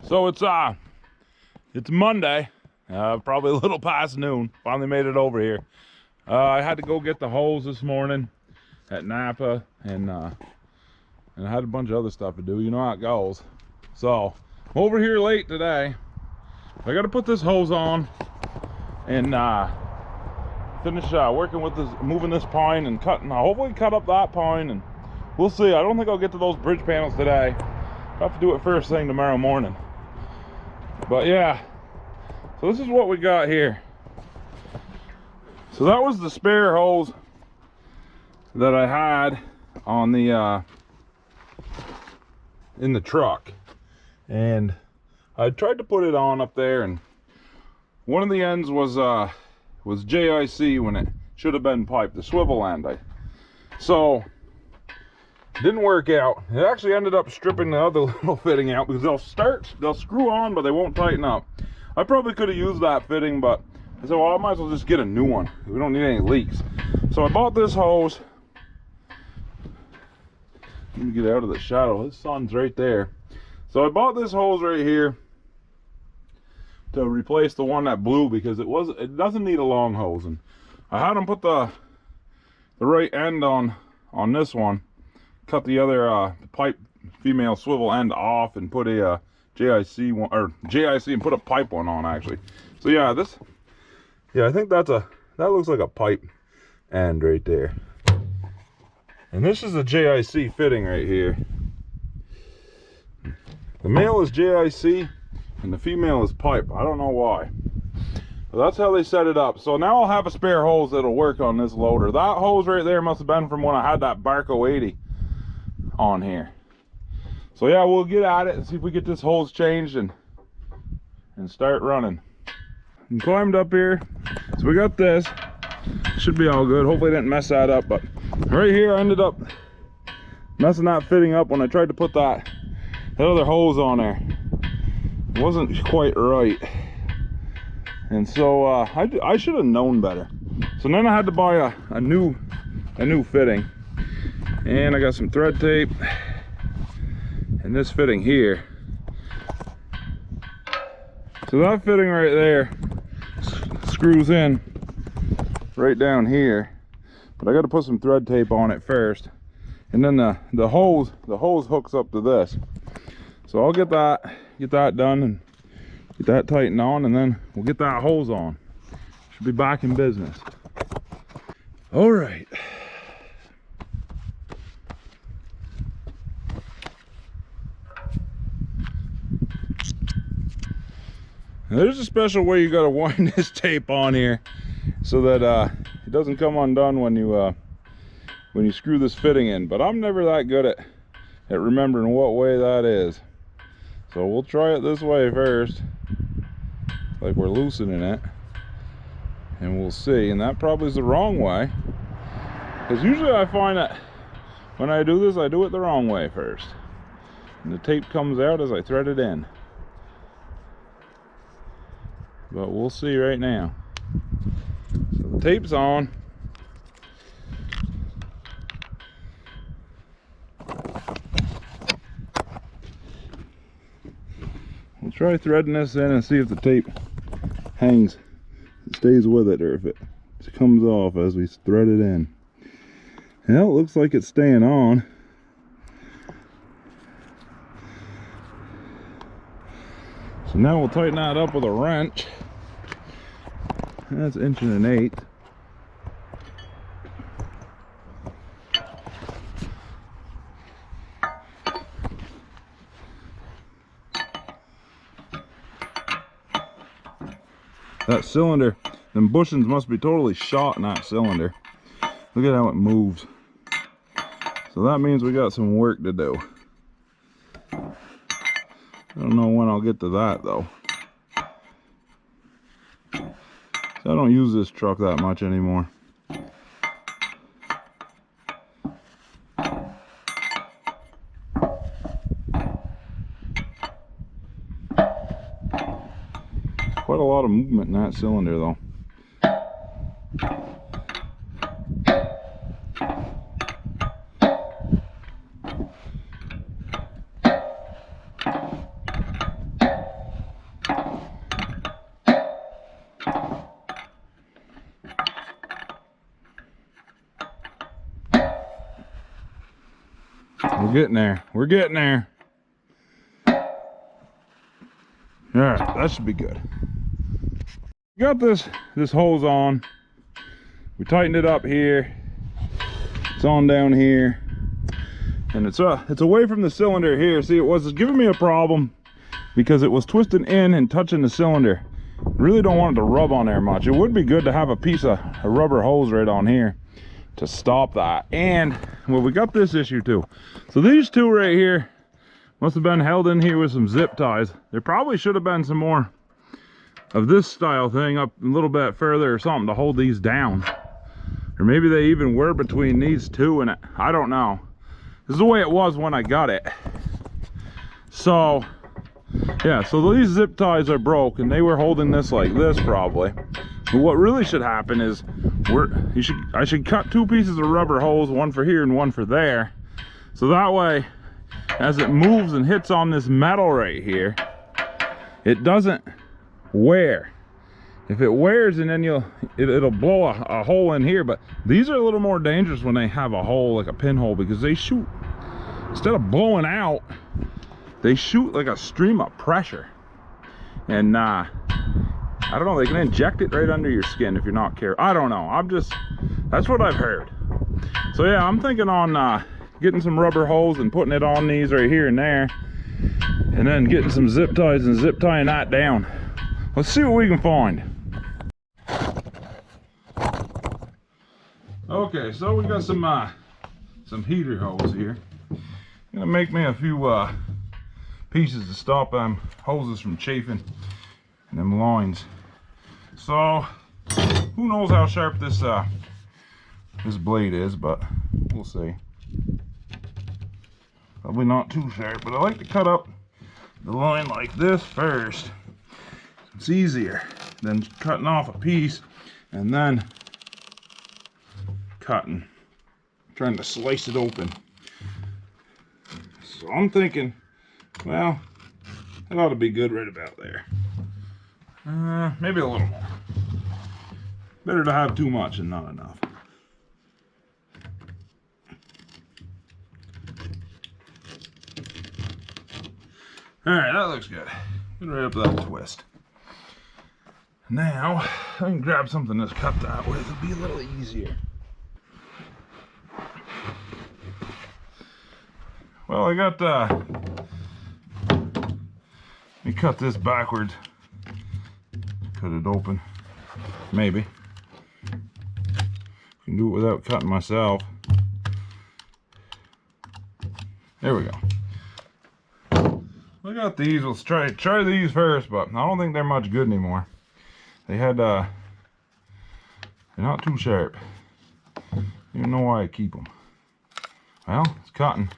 So it's Monday, probably a little past noon. Finally made it over here. I had to go get the hose this morning at Napa, and I had a bunch of other stuff to do. You know how it goes. So I'm over here late today. I got to put this hose on and finish working with this, moving this pine and cutting. Hopefully cut up that pine, and we'll see. I don't think I'll get to those bridge panels today. I'll have to do it first thing tomorrow morning. But yeah, so this is what we got here. So that was the spare hose that I had on the in the truck, and I tried to put it on up there, and one of the ends was JIC when it should have been pipe, the swivel end. So didn't work out. It actually ended up stripping the other little fitting out, because they'll screw on, but they won't tighten up. I probably could have used that fitting, but I said, well, I might as well just get a new one. We don't need any leaks. So I bought this hose. Let me get out of the shadow. The sun's right there. So I bought this hose right here to replace the one that blew, because it doesn't need a long hose. And I had them put the right end on this one, cut the other pipe female swivel end off, and put a JIC one, or JIC, and put a pipe one on actually. So yeah, I think that looks like a pipe end right there. And this is a JIC fitting right here. The male is JIC and the female is pipe. I don't know why, but that's how they set it up. So now I'll have a spare hose that'll work on this loader. That hose right there must have been from when I had that Barco 80 on here. So yeah, we'll get at it and see if we get this hose changed and start running. And climbed up here, so we got this. Should be all good. Hopefully I didn't mess that up, but right here I ended up messing that fitting up when I tried to put that other hose on there. It wasn't quite right, and so I should have known better. So then I had to buy a new fitting, and I got some thread tape and this fitting here. So that fitting right there screws in right down here, but I got to put some thread tape on it first, and then the hose hooks up to this. So I'll get that done and get that tightened on, and then we'll get that hose on. Should be back in business. All right. Now, there's a special way you got to wind this tape on here so that it doesn't come undone when you screw this fitting in. But I'm never that good at remembering what way that is. So we'll try it this way first, like we're loosening it, and we'll see. And that probably is the wrong way, because usually I find that when I do this, I do it the wrong way first, and the tape comes out as I thread it in. But we'll see right now. So the tape's on. We'll try threading this in and see if the tape hangs, stays with it, or if it comes off as we thread it in. Well, it looks like it's staying on. So now we'll tighten that up with a wrench. That's 1 1/8 inches. That cylinder, them bushings must be totally shot in that cylinder. Look at how it moves. So that means we got some work to do. I don't know when I'll get to that though. I don't use this truck that much anymore. Quite a lot of movement in that cylinder though. We're getting there. We're getting there. All right, that should be good. Got this hose on. We tightened it up here. It's on down here, and it's away from the cylinder here. See, it was giving me a problem because it was twisting in and touching the cylinder. Really don't want it to rub on there much. It would be good to have a piece of a rubber hose right on here to stop that. And well, we got this issue too. So these two right here must have been held in here with some zip ties. There probably should have been some more of this style thing up a little bit further or something to hold these down. Or maybe they even were between these two and it. I don't know. This is the way it was when I got it. So yeah, so these zip ties are broke and they were holding this like this probably. But what really should happen is I should cut two pieces of rubber hose, one for here and one for there. So that way, as it moves and hits on this metal right here, it doesn't wear. If it wears, and then it'll blow a hole in here. But these are a little more dangerous when they have a hole, like a pinhole, because they shoot, instead of blowing out, they shoot like a stream of pressure. And I don't know, they can inject it right under your skin if you're not careful. I don't know, that's what I've heard. So yeah, I'm thinking on getting some rubber hose and putting it on these right here and there, and then getting some zip ties and zip tying that down. Let's see what we can find. Okay, so we got some heater hose here. Gonna make me a few pieces to stop hoses from chafing and them lines. So who knows how sharp this blade is, but we'll see. Probably not too sharp, but I like to cut up the line like this first. It's easier than cutting off a piece and then trying to slice it open. So I'm thinking, well, that ought to be good right about there. Maybe a little more. Better to have too much than not enough. Alright, that looks good. Get right up to that twist. Now, I can grab something that's cut that way. It'll be a little easier. Well, I got, let me cut this backwards. Cut it open. Maybe. Can do it without cutting myself. There we go. I got these. Let's try these first, but I don't think they're much good anymore. They had, they're not too sharp. I don't know why I keep them. Well, it's cutting.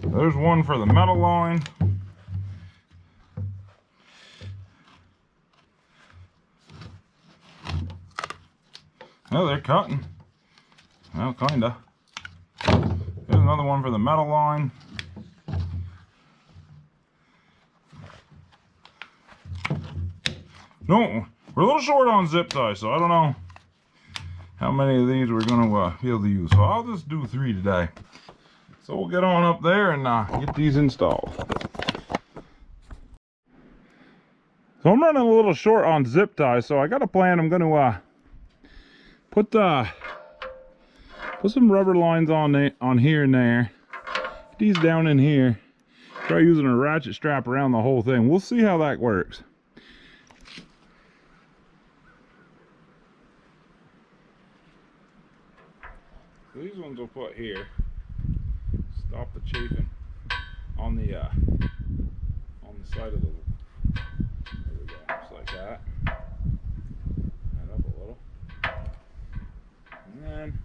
There's one for the metal line. Well, they're cutting. Well, kinda. There's another one for the metal line. No, we're a little short on zip ties, so I don't know how many of these we're going to be able to use. So I'll just do 3 today. So we'll get on up there and get these installed. So I'm running a little short on zip ties, so I got a plan. I'm going to put some rubber lines on here and there. Get these down in here. Try using a ratchet strap around the whole thing. We'll see how that works. These ones we'll put here. Stop the chafing on the side of the. There we go, just like that. That up a little, and then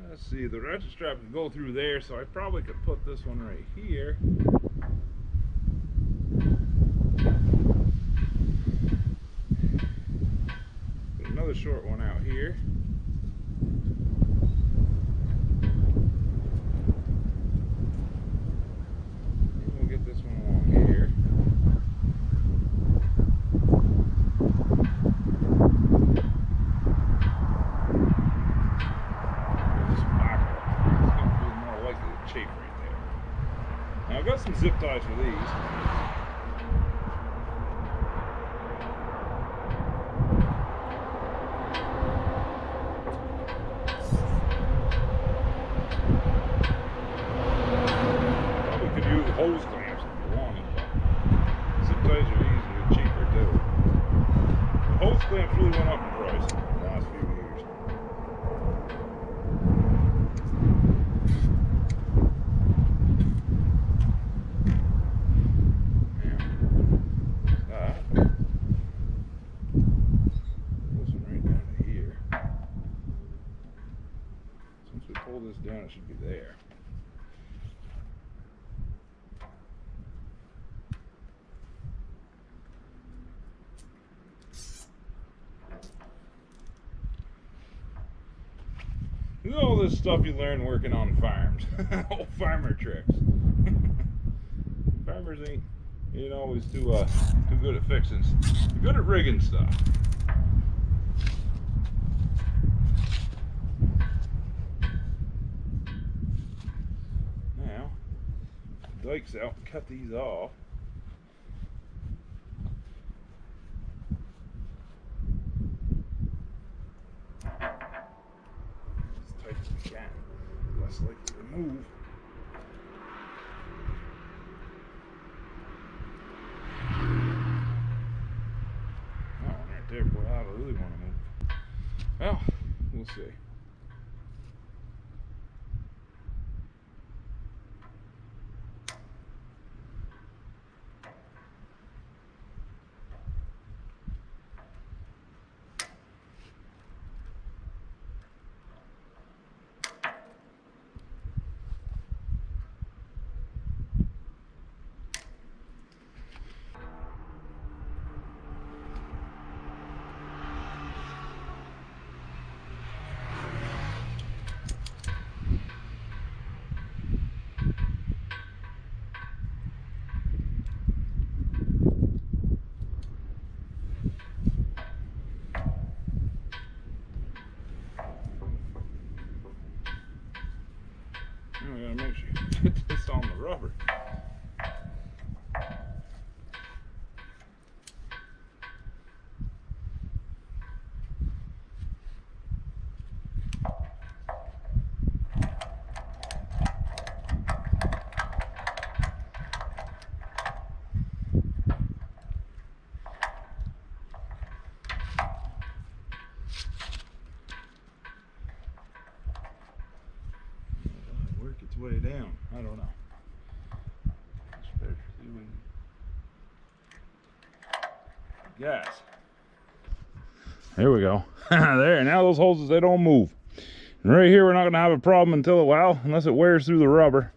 let's see. The ratchet strap can go through there, so I probably could put this one right here. Put another short one out here. size for these. Probably could use hose clamps if you wanted. Zip ties are easier and cheaper too. The hose clamps really went up in price in the last few years. Pull this down, it should be there. This is all this stuff you learn working on farms. Old farmer tricks. Farmers ain't always too good at fixing. They're good at rigging stuff. Dikes out and cut these off. As tight as we can, less likely to move. That one right there, boy, I really want to move. Well, we'll see. We gotta make sure you get this on the rubber. Its way down. I don't know. Gas. There we go. There. Now those hoses, they don't move. And right here, we're not going to have a problem until, well, unless it wears through the rubber,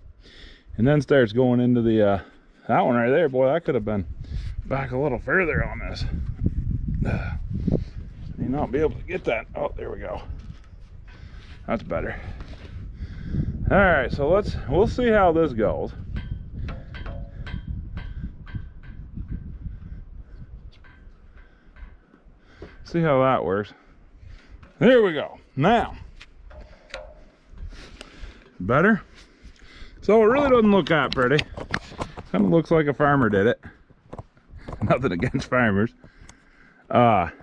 and then starts going into the that one right there. Boy, that could have been back a little further on this. May not be able to get that. Oh, there we go. That's better. All right, so we'll see how this goes. See how that works. There we go. Now, better. So it really doesn't look that pretty. Kind of looks like a farmer did it. Nothing against farmers. But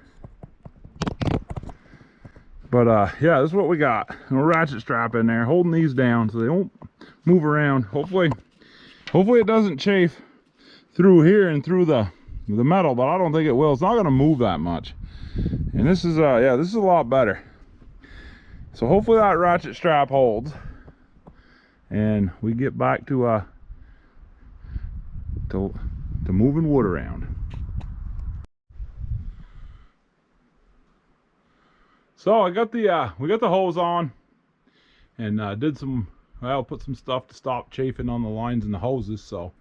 yeah, this is what we got. A ratchet strap in there, holding these down so they don't move around. Hopefully it doesn't chafe through here and through the metal, but I don't think it will. It's not going to move that much. And this is yeah, this is a lot better. So hopefully that ratchet strap holds, and we get back to moving wood around. So I got we got the hose on, and put some stuff to stop chafing on the lines and the hoses. So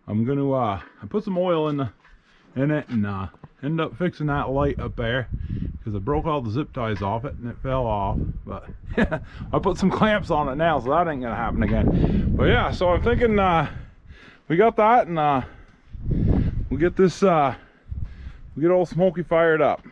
I'm gonna I put some oil in it and end up fixing that light up there because I broke all the zip ties off it and it fell off. But yeah, I put some clamps on it now, so that ain't gonna happen again. But yeah, so I'm thinking we got that, and we'll get this we get old Smokey fired up.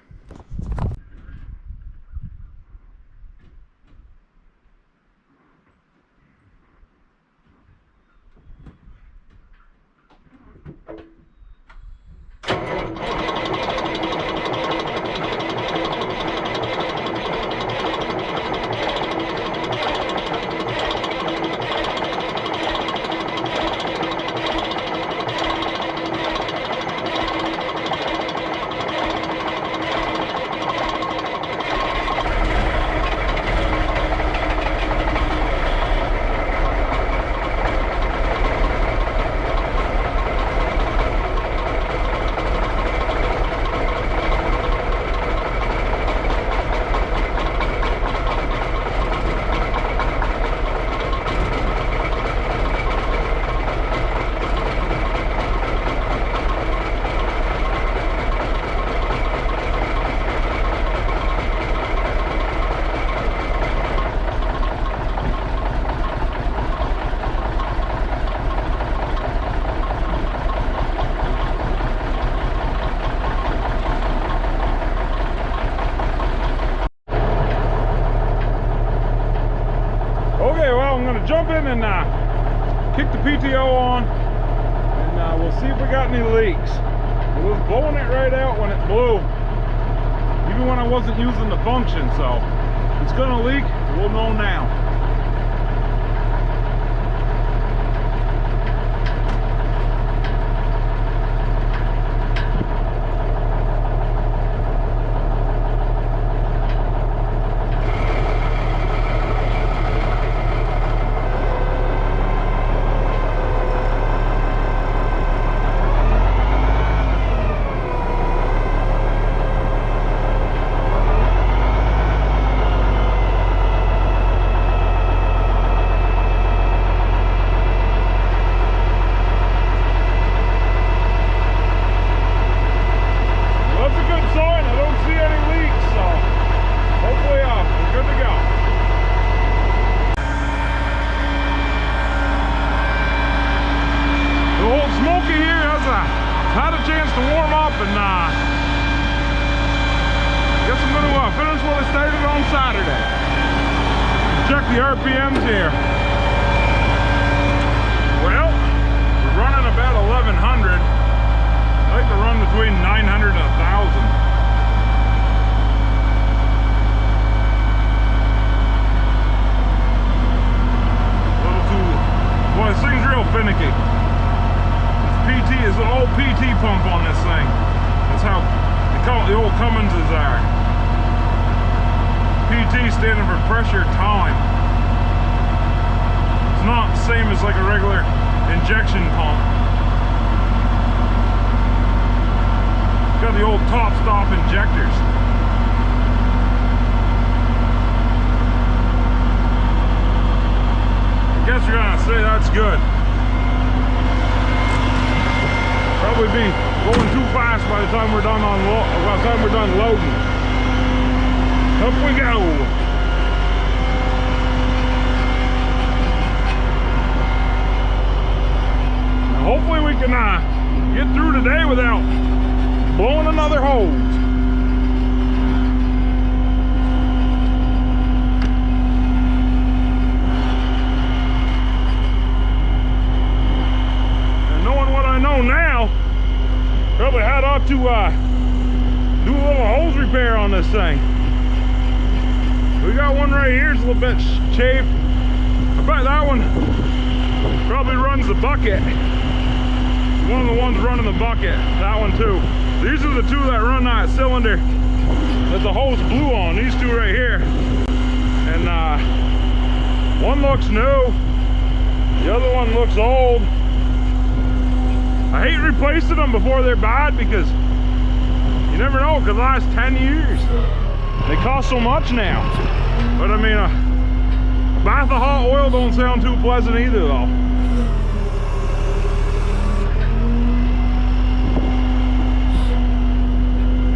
jump in and kick the PTO on, and we'll see if we got any leaks. It was blowing it right out when it blew, even when I wasn't using the function, so if it's gonna leak, we'll know now. Had a chance to warm up, and guess I'm going to finish what I started on Saturday. Check the RPMs here. Well, we're running about 1100. I like to run between 900 and 1000. A little too, boy, this thing's real finicky. PT is an old PT pump on this thing. That's how they call it, the old Cumminses are. PT standing for pressure time. It's not the same as like a regular injection pump. It's got the old top stop injectors. I guess you're gonna say that's good. Probably be going too fast by the time we're done loading. Up we go. Now hopefully we can get through today without blowing another hose. Now probably had ought to do a little hose repair on this thing. We got one right here, it's a little bit chafed. I bet that one probably runs the bucket. One of the ones running the bucket, that one too. These are the two that run that cylinder that the hose blew on, these two right here. And one looks new, the other one looks old. I hate replacing them before they're bad because you never know, it could last 10 years. They cost so much now. But I mean, a bath of hot oil don't sound too pleasant either though.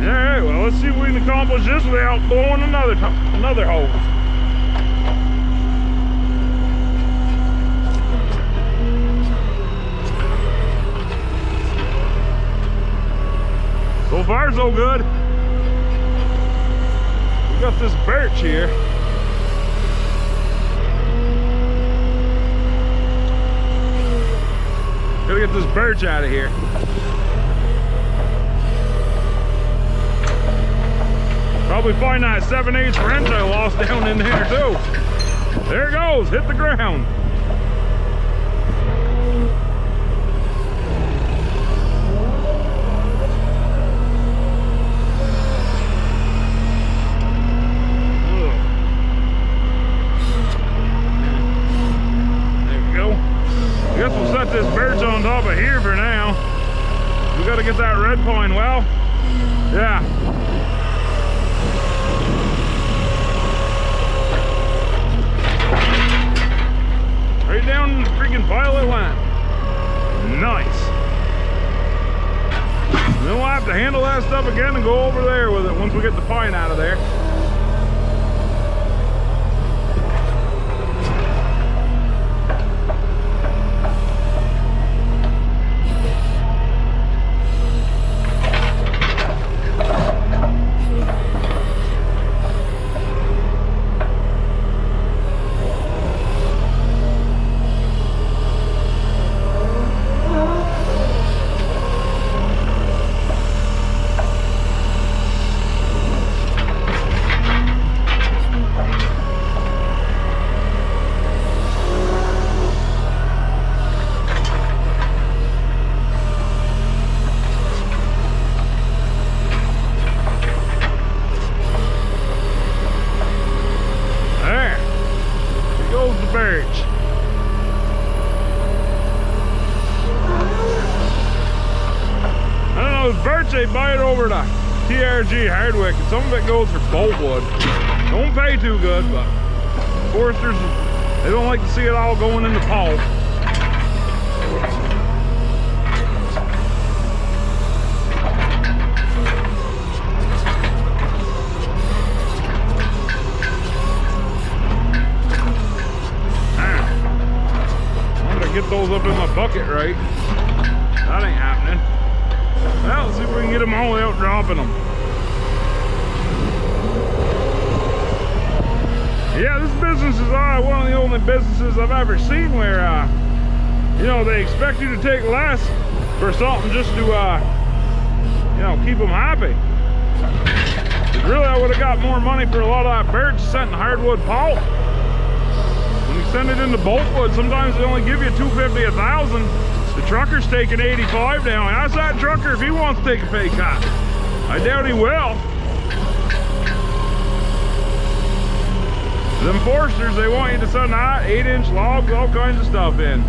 Alright, well let's see if we can accomplish this without blowing another hose. So far so good. We got this birch here. Gotta get this birch out of here. Probably find that 7/8 wrench I lost down in there too. There it goes, hit the ground. This birch on top of here for now. We got to get that red pine. Well, yeah. Right down in the freaking pile it went. Nice. And then we'll have to handle that stuff again and go over there with it once we get the pine out of there. they buy it over to TRG Hardwick, and some of it goes for boltwood. Don't pay too good, but foresters, they don't like to see it all going into pulp. Get those up in my bucket right. That ain't happening. Well, let's see if we can get them all without dropping them. Yeah, this business is one of the only businesses I've ever seen where, you know, they expect you to take less for something just to, you know, keep them happy. Really, I would have got more money for a lot of that birch sent in hardwood pulp. Send it into boltwood. Sometimes they only give you $250, $1,000. The trucker's taking 85 down. Ask that trucker if he wants to take a pay cut. I doubt he will. Them foresters, they want you to send that 8-inch logs, all kinds of stuff in.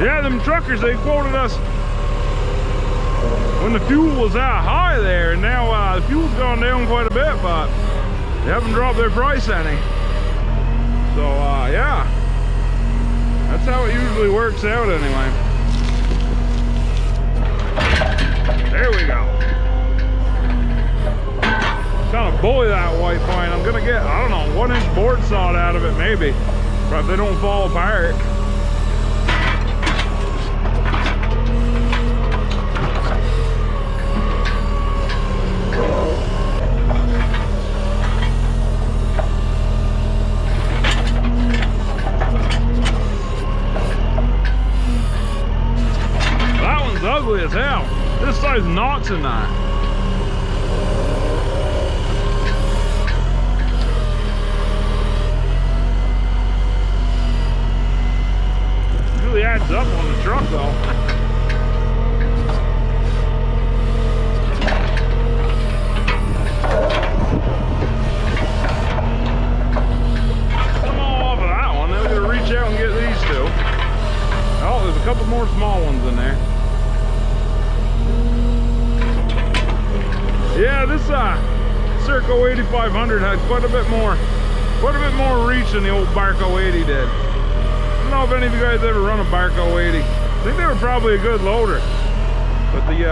Yeah, them truckers, they quoted us when the fuel was that high there, and now the fuel's gone down quite a bit, but they haven't dropped their price any. So, yeah, that's how it usually works out anyway. There we go. Kind of bully that white pine. I'm gonna get, I don't know, 1-inch board sawed out of it maybe, but if they don't fall apart. Ugly as hell. This size knots in that. It really adds up on the truck though. Come all off of that one. Then we're gonna reach out and get these two. Oh, there's a couple more small ones in there. Yeah, this Circo 8500 had quite a bit more reach than the old Barco 80 did. I don't know if any of you guys ever run a Barco 80. I think they were probably a good loader, but the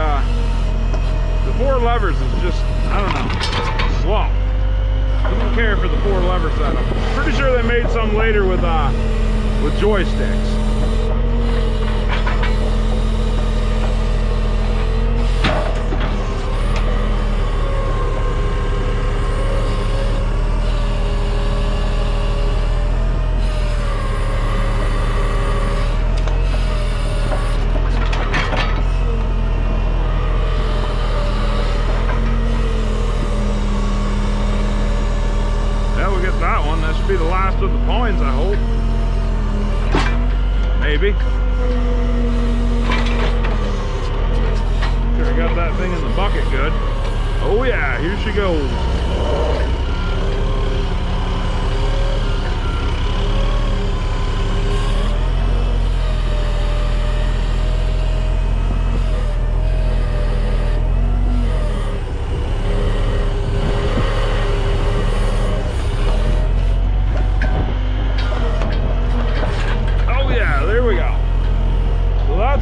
4 levers is just, I don't know, slow. I don't care for the 4 lever setup. Pretty sure they made some later with joysticks. Be the last of the pines, I hope. Maybe. Sure, I got that thing in the bucket good. Oh yeah, here she goes.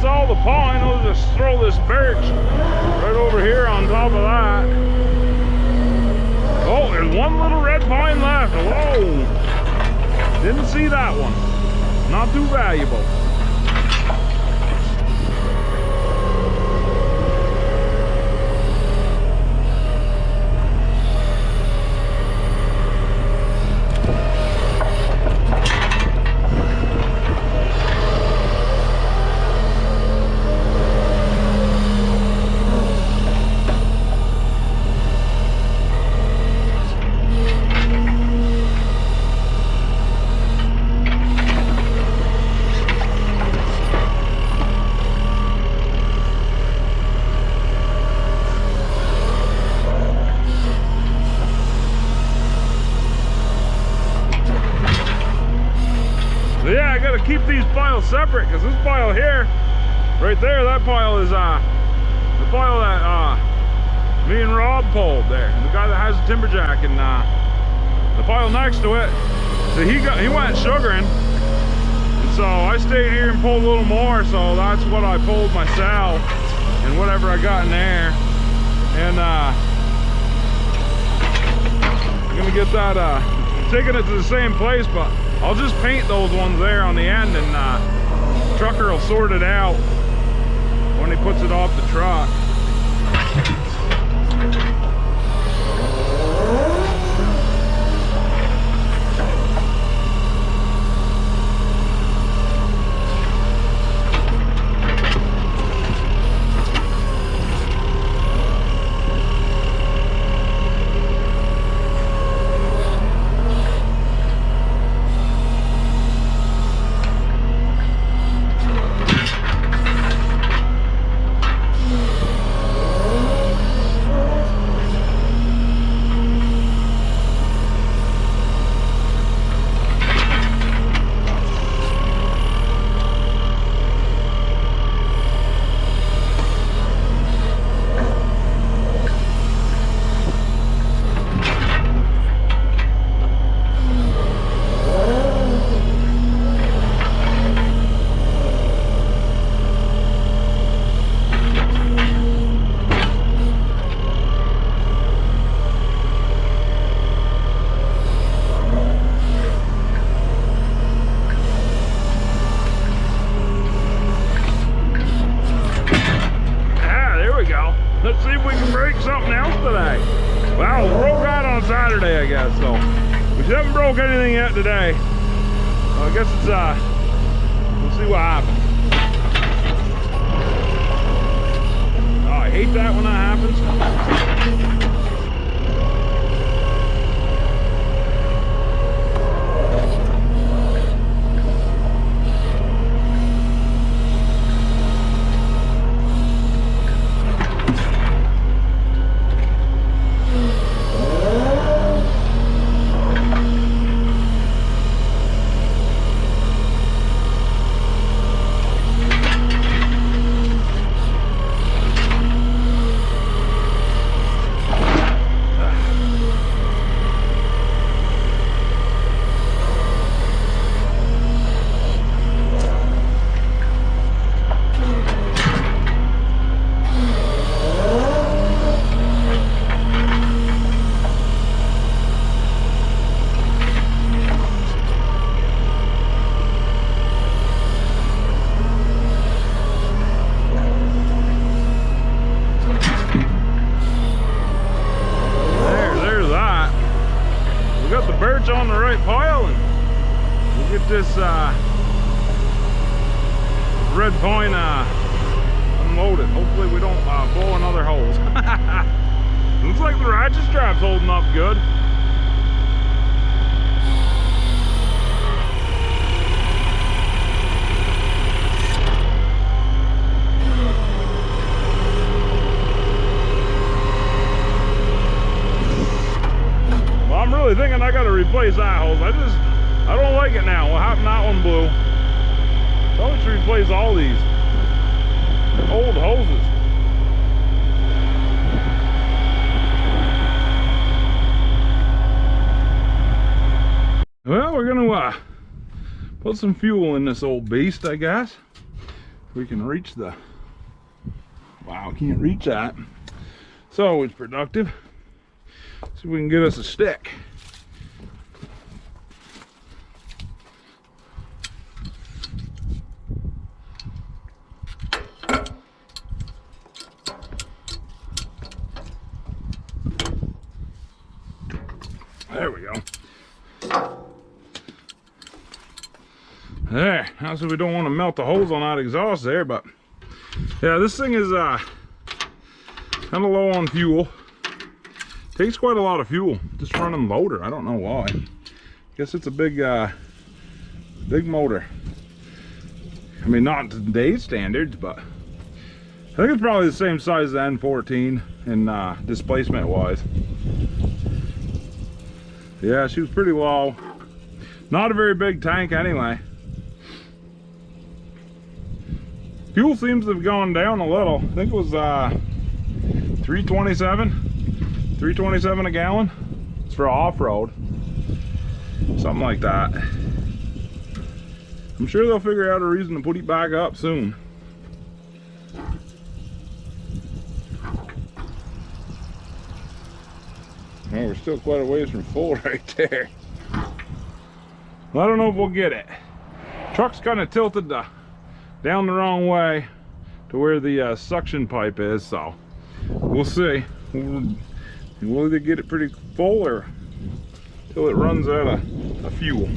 All the pine, we'll just throw this birch right over here on top of that. Oh, there's one little red pine left. Whoa, didn't see that one. Not too valuable. I gotta keep these piles separate, because this pile here, right there, that pile is the pile that me and Rob pulled there. And the guy that has the timberjack, and the pile next to it, so he went sugaring. And so I stayed here and pulled a little more, so that's what I pulled myself and whatever I got in there. And I'm gonna get that taking it to the same place, but I'll just paint those ones there on the end, and the trucker will sort it out when he puts it off the truck. Let's see if we can break something else today. Well, we broke out on Saturday, I guess, so we haven't broke anything yet today. So I guess it's we'll see what happens. Oh, I hate that when that happens. On the right pile, and we'll get this red pine unloaded. Hopefully we don't blow another hose. Looks like the ratchet strap's holding up good. I'm really thinking I gotta replace that hose. I don't like it now. What happened, that one blew. Probably should replace all these old hoses. Well, we're gonna put some fuel in this old beast, I guess. We can reach the, wow, can't reach that. It's always productive. See if we can get us a stick. There we go. There, now so we don't want to melt the holes on that exhaust there, but yeah, this thing is kind of low on fuel. Takes quite a lot of fuel just running motor. I don't know why. Guess it's a big big motor. I mean, not today's standards, but I think it's probably the same size as the N14 in displacement wise. Yeah, she was pretty low. Not a very big tank anyway. Fuel seems to have gone down a little. I think it was 327 a gallon. It's for off-road, something like that. I'm sure they'll figure out a reason to put it back up soon. Well, we're still quite a ways from full right there. Well, I don't know if we'll get it. Truck's kind of tilted down the wrong way to where the suction pipe is, so we'll see. We'll either get it pretty full or till it runs out of fuel.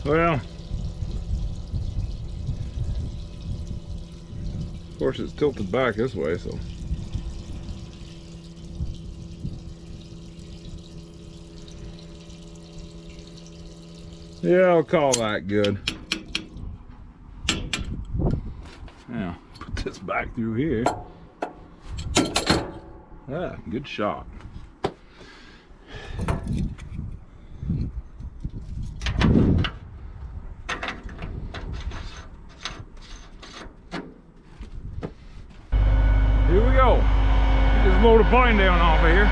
Well, of course it's tilted back this way, so. Yeah, I'll call that good. Now, put this back through here. Ah, good shot. Here we go. Get this load of pine down off of here.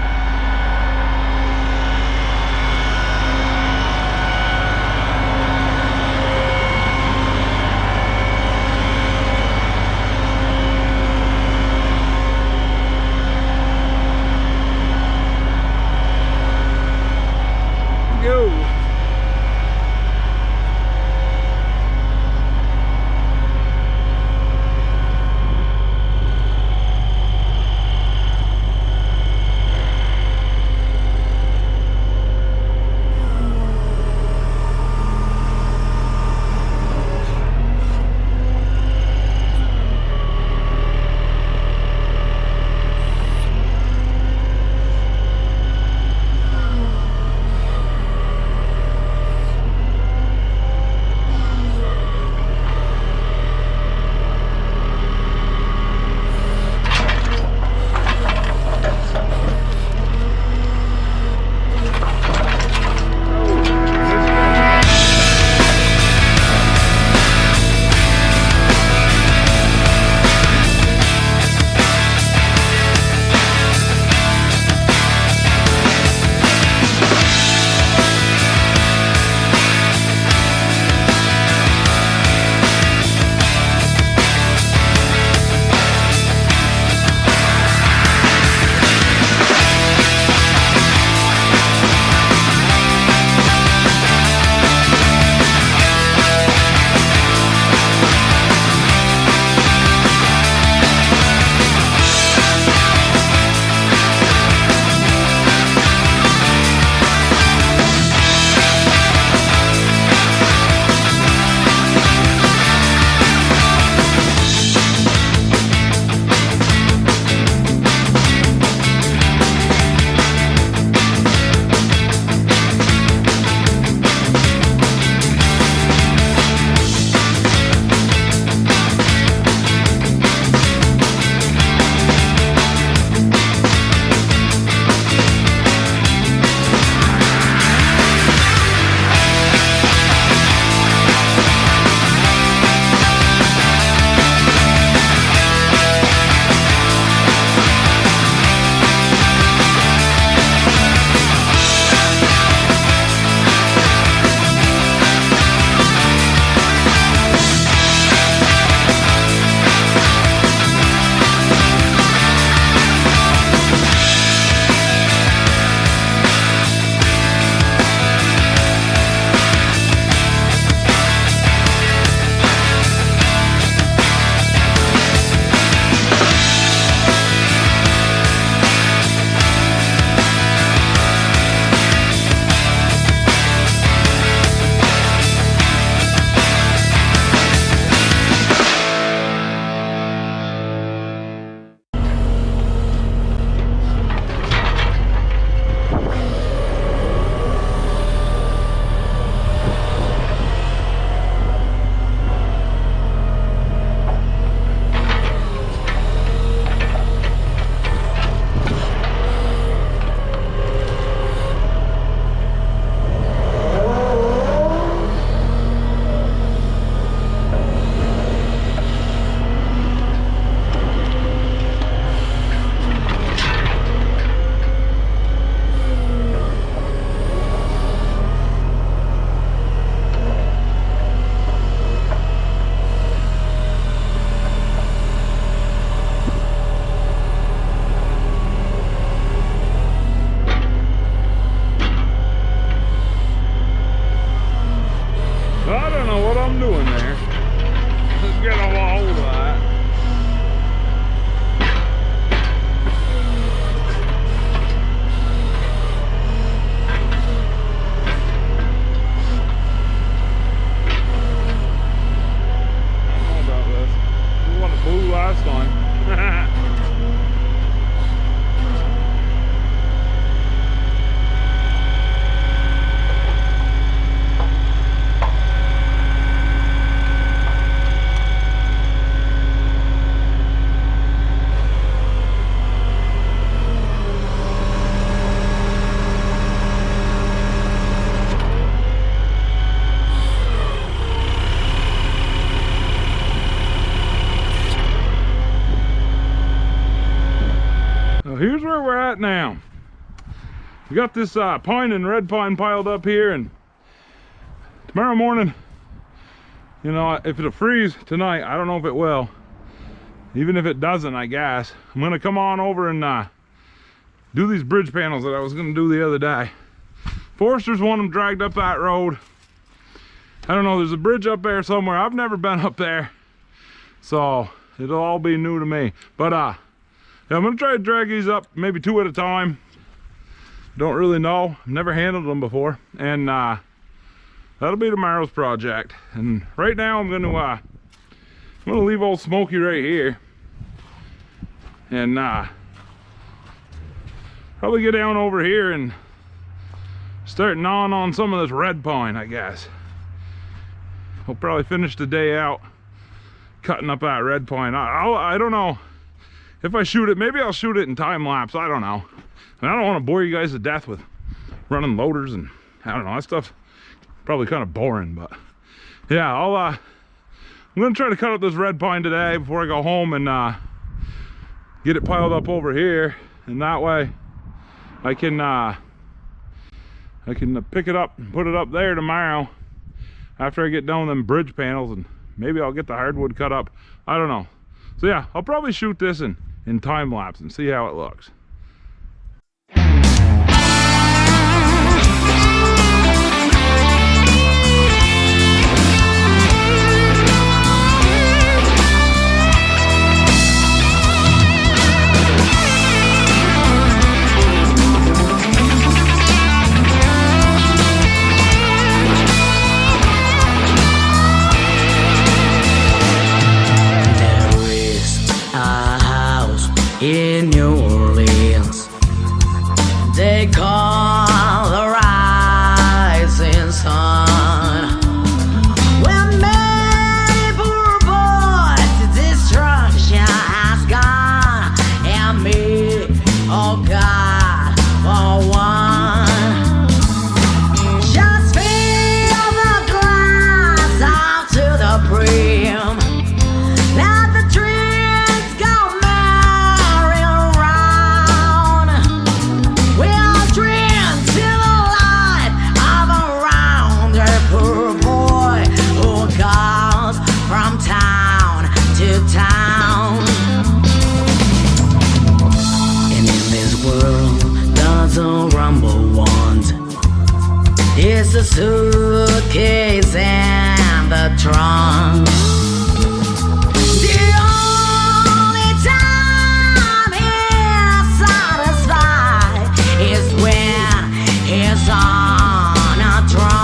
at now. We got this pine and red pine piled up here, and tomorrow morning, you know, if it'll freeze tonight, I don't know if it will. Even if it doesn't, I guess, I'm gonna come on over and do these bridge panels that I was gonna do the other day. Foresters want them dragged up that road. I don't know, there's a bridge up there somewhere. I've never been up there, so it'll all be new to me. But yeah, I'm gonna try to drag these up, maybe 2 at a time. Don't really know, never handled them before, and that'll be tomorrow's project. And right now I'm gonna leave old Smokey right here, and probably get down over here and start gnawing on some of this red pine, I guess. We'll probably finish the day out cutting up that red pine. I don't know if I shoot it. Maybe I'll shoot it in time lapse. I don't know. And I don't want to bore you guys to death with running loaders, and I don't know, that stuff probably kind of boring. But yeah, I'm gonna try to cut up this red pine today before I go home, and get it piled up over here, and that way I can pick it up and put it up there tomorrow after I get done with them bridge panels, and maybe I'll get the hardwood cut up. I don't know. So yeah, I'll probably shoot this in time lapse and see how it looks. In New Orleans, they call the rising sun. When many poor boys to destruction has gone, and me, oh God, for one. Just fill the glass up to the brim. Let the drinks go. It's a suitcase and the trunk. The only time he's satisfied is when he's on a drunk.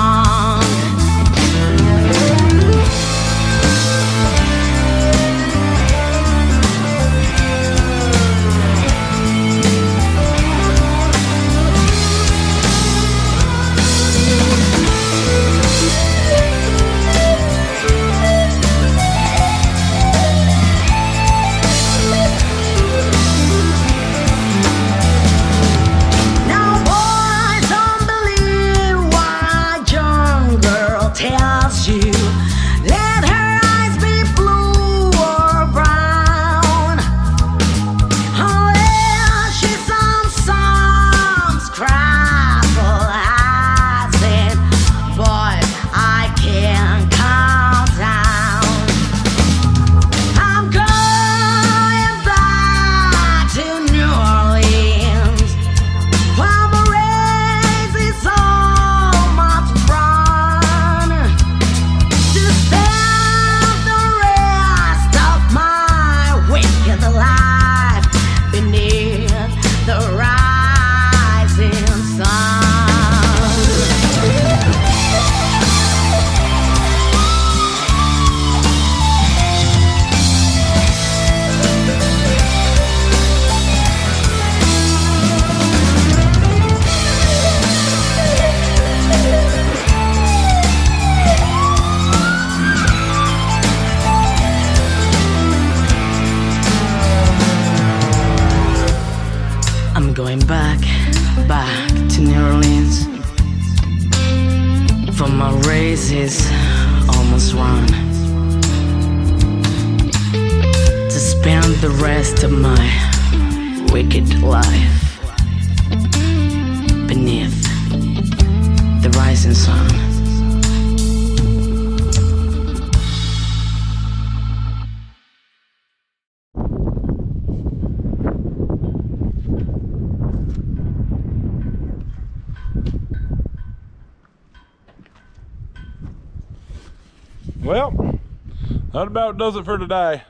Going back to New Orleans, for my race is almost run, to spend the rest of my wicked life rising sun. Well, that about does it for today.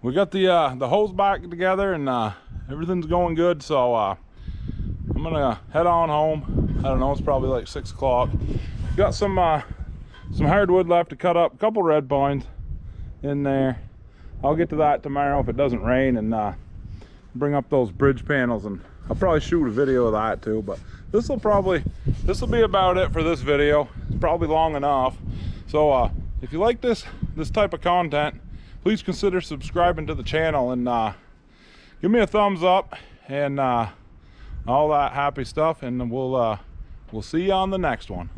We got the hose back together and everything's going good, so I'm gonna head on home. I don't know, it's probably like 6 o'clock. Got some hardwood left to cut up, a couple red pines in there. I'll get to that tomorrow if it doesn't rain, and bring up those bridge panels, and I'll probably shoot a video of that too. But this will be about it for this video. It's probably long enough. So if you like this type of content, please consider subscribing to the channel and give me a thumbs up and all that happy stuff, and we'll see you on the next one.